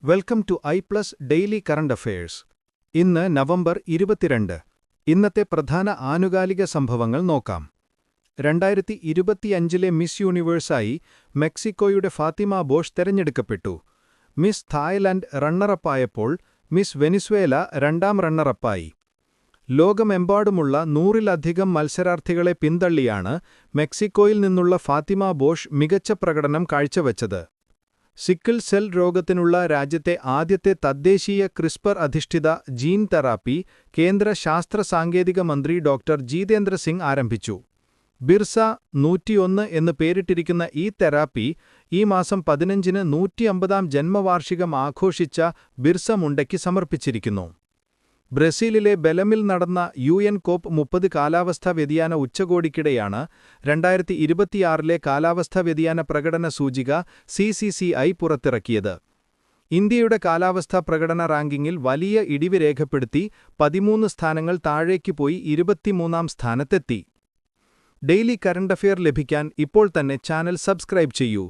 Welcome to ഐ+ daily current affairs. ഇന്ന് November 22. ഇന്നത്തെ പ്രധാന ആനുകാലിക സംഭവങ്ങൾ നോക്കാം. 2025 മിസ് യൂണിവേഴ്സായി മെക്സിക്കോയുടെ ഫാത്തിമ ബോഷ് തെരഞ്ഞെടുക്കപ്പെട്ടു. മിസ് തായ്ലൻഡ് റണ്ണറപ്പായപ്പോൾ മിസ് വെനിസ്വേല രണ്ടാം റണ്ണറപ്പായി. ലോകമെമ്പാടുമുള്ള 100-ലധികം മത്സരാർത്ഥികളെ പിന്തള്ളിയാണ് മെക്സിക്കോയിൽ നിന്നുള്ള ഫാത്തിമ ബോഷ് മികച്ച പ്രകടനം കാഴ്ചവച്ചത്. സിക്കിൾ സെൽ രോഗത്തിനുള്ള രാജ്യത്തെ ആദ്യത്തെ തദ്ദേശീയ ക്രിസ്പർ അധിഷ്ഠിത ജീൻ തെറാപ്പി കേന്ദ്ര ശാസ്ത്ര സാങ്കേതിക മന്ത്രി ഡോക്ടർ ജിതേന്ദ്ര സിംഗ് ആരംഭിച്ചു. ബിർസ 101 എന്ന് പേരിട്ടിരിക്കുന്ന ഈ തെറാപ്പി ഈ മാസം 15-ന് 150-ാം ജന്മവാർഷികം ആഘോഷിച്ച ബിർസ മുണ്ടയ്ക്ക് സമർപ്പിച്ചിരിക്കുന്നു. ബ്രസീലിലെ ബെലമിൽ നടന്ന UN COP30 കാലാവസ്ഥാ വ്യതിയാന ഉച്ചകോടിക്കിടെയാണ് 2026 കാലാവസ്ഥാ വ്യതിയാന പ്രകടന സൂചിക CCCI പുറത്തിറക്കിയത്. ഇന്ത്യയുടെ കാലാവസ്ഥാ പ്രകടന റാങ്കിങ്ങിൽ വലിയ ഇടിവ് രേഖപ്പെടുത്തി 13 സ്ഥാനങ്ങൾ താഴേക്ക് പോയി 23-ാം സ്ഥാനത്തെത്തി. ഡെയിലി കറന്റ് അഫയർ ലഭിക്കാൻ ഇപ്പോൾ തന്നെ ചാനൽ സബ്സ്ക്രൈബ് ചെയ്യൂ.